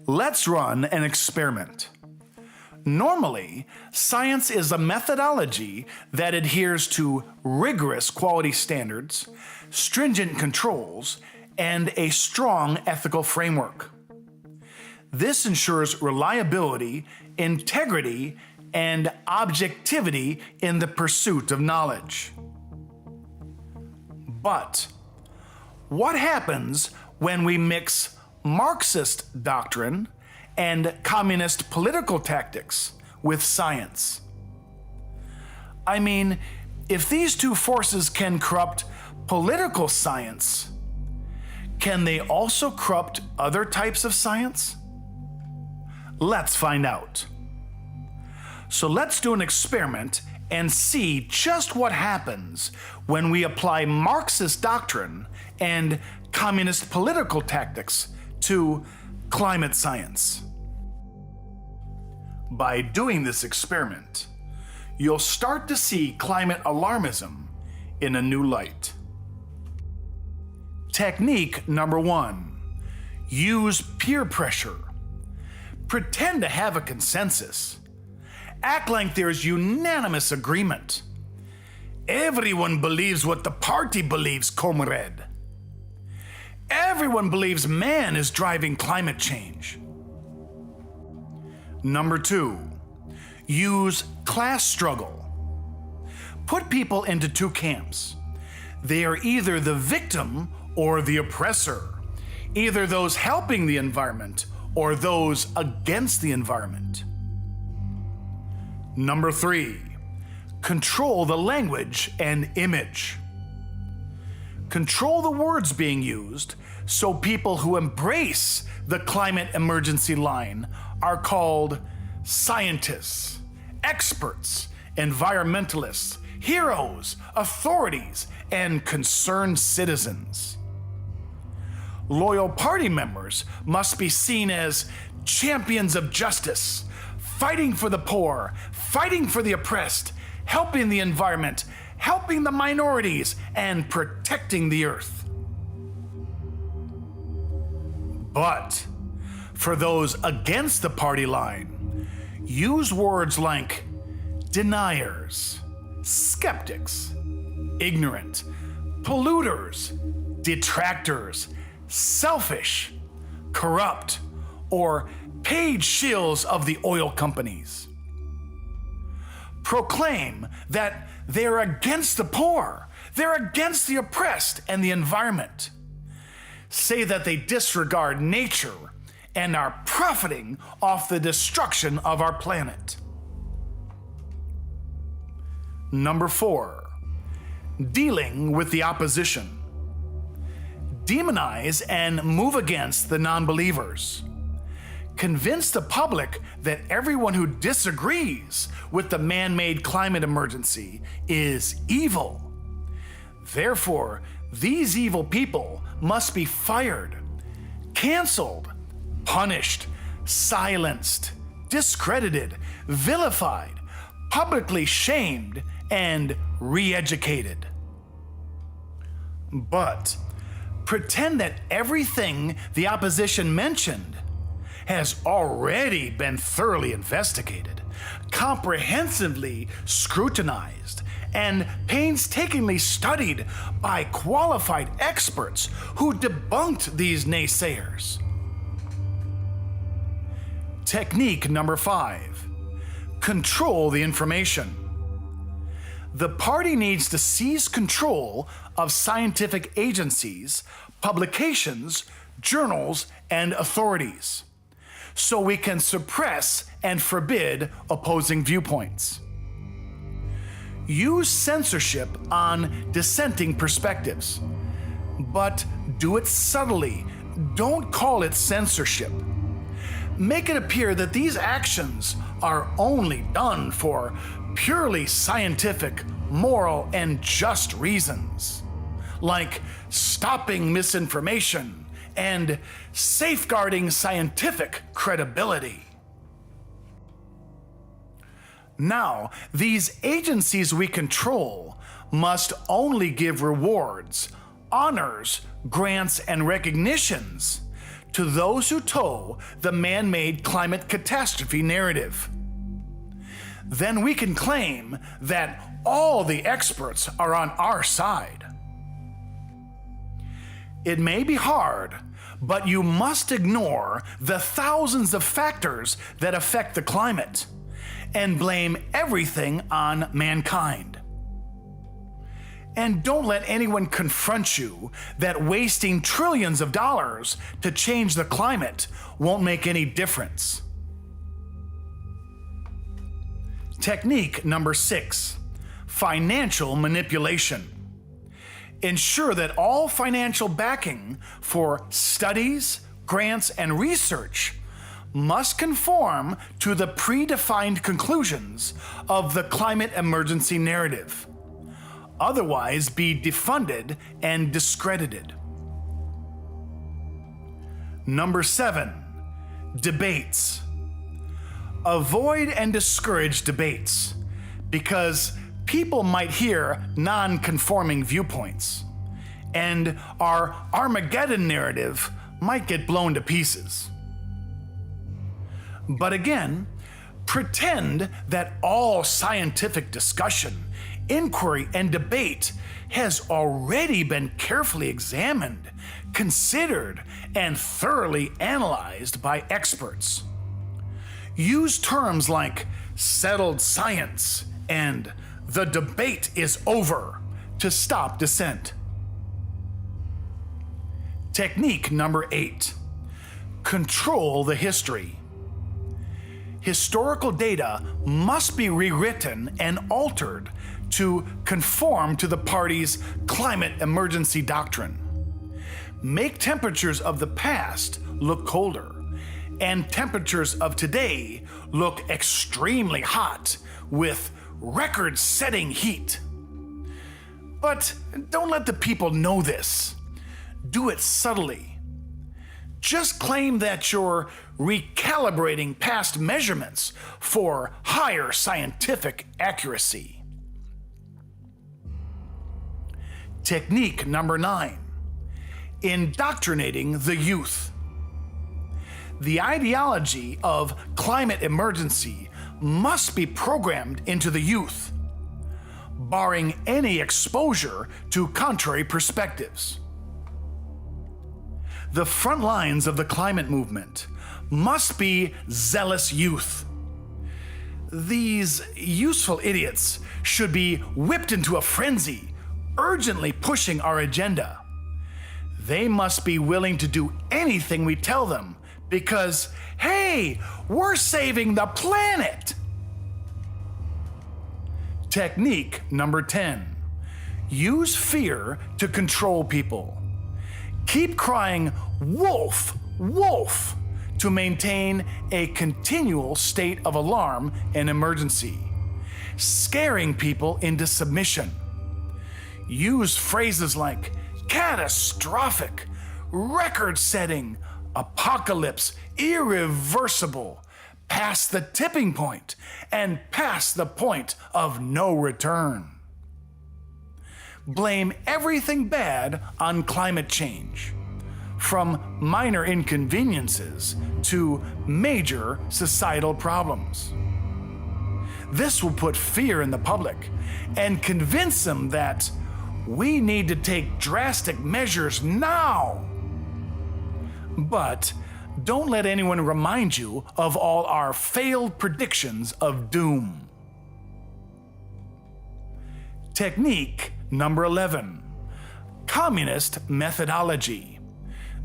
Let's run an experiment. Normally, science is a methodology that adheres to rigorous quality standards, stringent controls, and a strong ethical framework. This ensures reliability, integrity, and objectivity in the pursuit of knowledge. But what happens when we mix Marxist doctrine and communist political tactics with science? I mean, if these two forces can corrupt political science, can they also corrupt other types of science? Let's find out. So let's do an experiment and see just what happens when we apply Marxist doctrine and communist political tactics to climate science. By doing this experiment, you'll start to see climate alarmism in a new light. Technique number 1, use peer pressure. Pretend to have a consensus. Act like there's unanimous agreement. Everyone believes what the party believes, comrade. Everyone believes man is driving climate change. Number 2, use class struggle. Put people into two camps. They are either the victim or the oppressor, either those helping the environment or those against the environment. Number 3, control the language and image. Control the words being used so people who embrace the climate emergency line are called scientists, experts, environmentalists, heroes, authorities, and concerned citizens. Loyal party members must be seen as champions of justice, fighting for the poor, fighting for the oppressed, helping the environment, helping the minorities, and protecting the earth. But for those against the party line, use words like deniers, skeptics, ignorant, polluters, detractors, selfish, corrupt, or paid shills of the oil companies. Proclaim that they're against the poor, they're against the oppressed and the environment. Say that they disregard nature and are profiting off the destruction of our planet. Number 4, dealing with the opposition. Demonize and move against the non-believers. Convince the public that everyone who disagrees with the man-made climate emergency is evil. Therefore, these evil people must be fired, canceled, punished, silenced, discredited, vilified, publicly shamed, and re-educated. But pretend that everything the opposition mentioned has already been thoroughly investigated, comprehensively scrutinized, and painstakingly studied by qualified experts who debunked these naysayers. Technique number 5, control the information. The party needs to seize control of scientific agencies, publications, journals, and authorities, so we can suppress and forbid opposing viewpoints. Use censorship on dissenting perspectives, but do it subtly. Don't call it censorship. Make it appear that these actions are only done for purely scientific, moral, and just reasons, like stopping misinformation and safeguarding scientific credibility. Now, these agencies we control must only give rewards, honors, grants, and recognitions to those who toe the man-made climate catastrophe narrative. Then we can claim that all the experts are on our side. It may be hard, but you must ignore the thousands of factors that affect the climate and blame everything on mankind. And don't let anyone confront you that wasting trillions of dollars to change the climate won't make any difference. Technique number 6, financial manipulation. Ensure that all financial backing for studies, grants, and research must conform to the predefined conclusions of the climate emergency narrative. Otherwise, be defunded and discredited. Number 7, debates. Avoid and discourage debates because people might hear non-conforming viewpoints, and our Armageddon narrative might get blown to pieces. But again, pretend that all scientific discussion, inquiry, and debate has already been carefully examined, considered, and thoroughly analyzed by experts. Use terms like settled science and the debate is over to stop dissent. Technique number 8, control the history. Historical data must be rewritten and altered to conform to the party's climate emergency doctrine. Make temperatures of the past look colder, and temperatures of today look extremely hot with record-setting heat. But don't let the people know this. Do it subtly. Just claim that you're recalibrating past measurements for higher scientific accuracy. Technique number 9, indoctrinating the youth. The ideology of climate emergency must be programmed into the youth, barring any exposure to contrary perspectives. The front lines of the climate movement must be zealous youth. These useful idiots should be whipped into a frenzy, urgently pushing our agenda. They must be willing to do anything we tell them because, hey, we're saving the planet. Technique number 10, use fear to control people. Keep crying, wolf, wolf, to maintain a continual state of alarm and emergency, scaring people into submission. Use phrases like catastrophic, record-setting, apocalypse, irreversible, past the tipping point, and past the point of no return. Blame everything bad on climate change, from minor inconveniences to major societal problems. This will put fear in the public and convince them that we need to take drastic measures now. But don't let anyone remind you of all our failed predictions of doom. Technique number 11, communist methodology.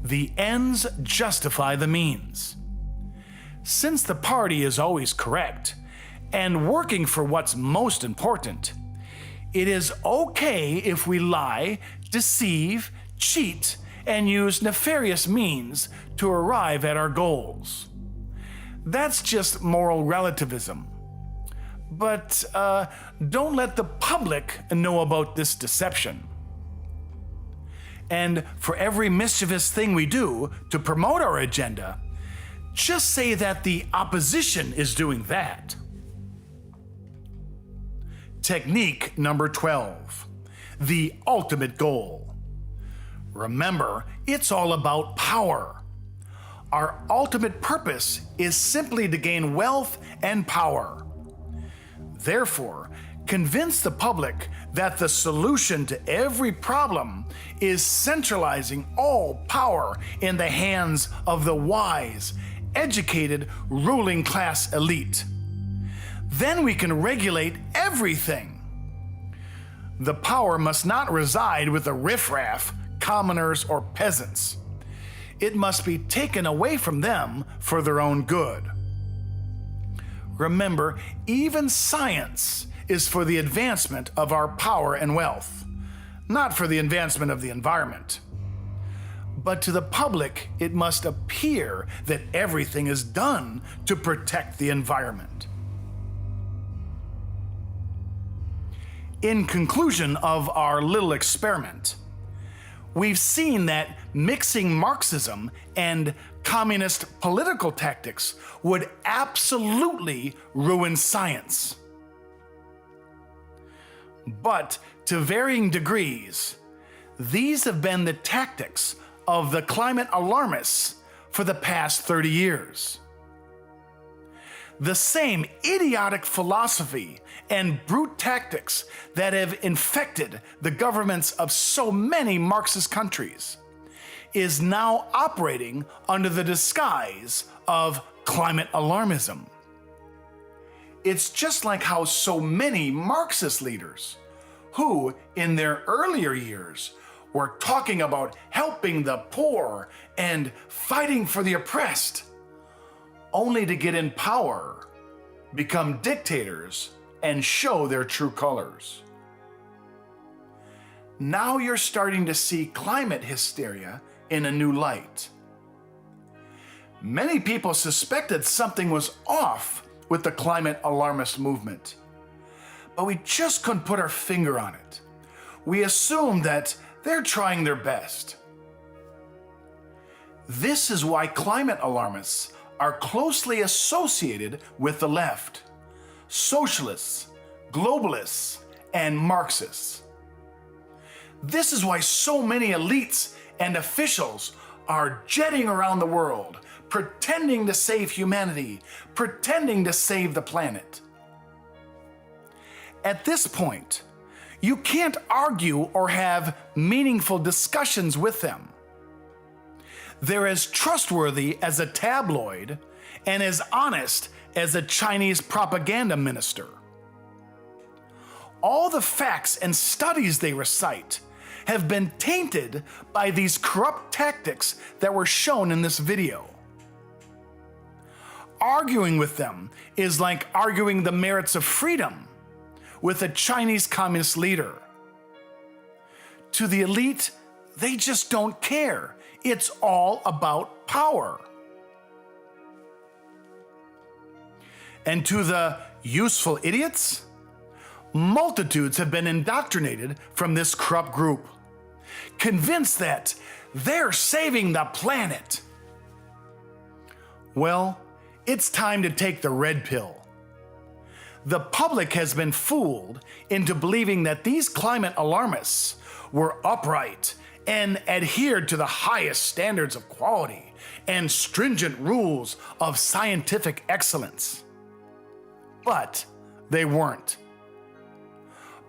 The ends justify the means. Since the party is always correct and working for what's most important, it is okay if we lie, deceive, cheat, and use nefarious means to arrive at our goals. That's just moral relativism. But don't let the public know about this deception. And for every mischievous thing we do to promote our agenda, just say that the opposition is doing that. Technique number 12, the ultimate goal. Remember, it's all about power. our ultimate purpose is simply to gain wealth and power. Therefore, convince the public that the solution to every problem is centralizing all power in the hands of the wise, educated ruling class elite. Then we can regulate everything. The power must not reside with the riffraff, commoners, or peasants. It must be taken away from them for their own good. Remember, even science is for the advancement of our power and wealth, not for the advancement of the environment. But to the public, it must appear that everything is done to protect the environment. In conclusion of our little experiment, we've seen that mixing Marxism and communist political tactics would absolutely ruin science. But to varying degrees, these have been the tactics of the climate alarmists for the past 30 years. The same idiotic philosophy and brute tactics that have infected the governments of so many Marxist countries is now operating under the disguise of climate alarmism. It's just like how so many Marxist leaders, who in their earlier years were talking about helping the poor and fighting for the oppressed, only to get in power, become dictators, and show their true colors. Now you're starting to see climate hysteria in a new light. Many people suspected something was off with the climate alarmist movement, but we just couldn't put our finger on it. We assumed that they're trying their best. This is why climate alarmists are closely associated with the left, socialists, globalists, and Marxists. This is why so many elites and officials are jetting around the world, pretending to save humanity, pretending to save the planet. At this point, you can't argue or have meaningful discussions with them. They're as trustworthy as a tabloid and as honest as a Chinese propaganda minister. All the facts and studies they recite have been tainted by these corrupt tactics that were shown in this video. Arguing with them is like arguing the merits of freedom with a Chinese communist leader. To the elite, they just don't care. It's all about power. And to the useful idiots, multitudes have been indoctrinated from this corrupt group, convinced that they're saving the planet. Well, it's time to take the red pill. The public has been fooled into believing that these climate alarmists were upright and adhered to the highest standards of quality and stringent rules of scientific excellence. But they weren't.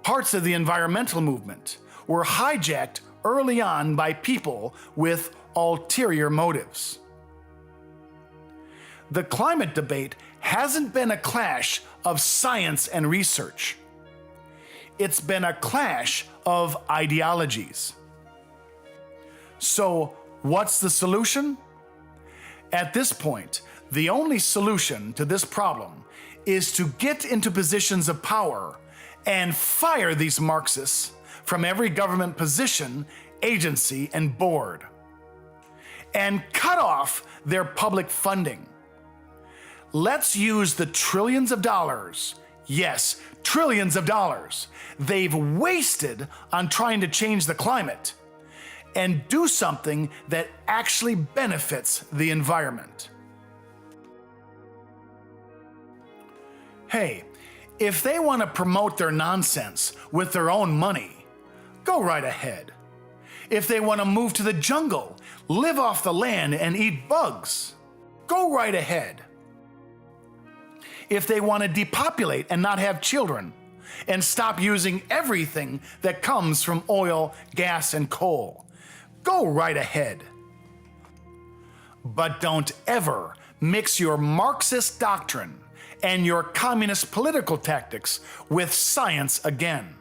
Parts of the environmental movement were hijacked early on by people with ulterior motives. The climate debate hasn't been a clash of science and research. It's been a clash of ideologies. So, what's the solution? At this point, the only solution to this problem is to get into positions of power and fire these Marxists from every government position, agency, and board, and cut off their public funding. Let's use the trillions of dollars, yes, trillions of dollars, they've wasted on trying to change the climate, and do something that actually benefits the environment. Hey, if they want to promote their nonsense with their own money, go right ahead. If they want to move to the jungle, live off the land and eat bugs. Go right ahead. If they want to depopulate and not have children, and stop using everything that comes from oil, gas, and coal, go right ahead. But don't ever mix your Marxist doctrine and your communist political tactics with science again.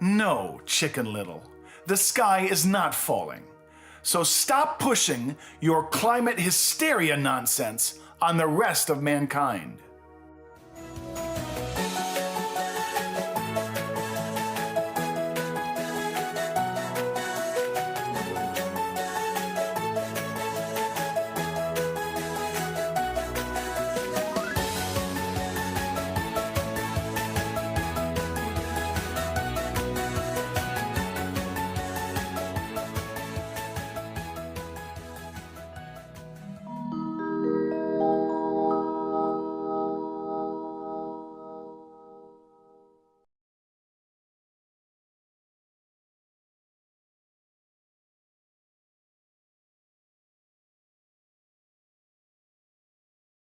No, Chicken Little, the sky is not falling. So stop pushing your climate hysteria nonsense on the rest of mankind.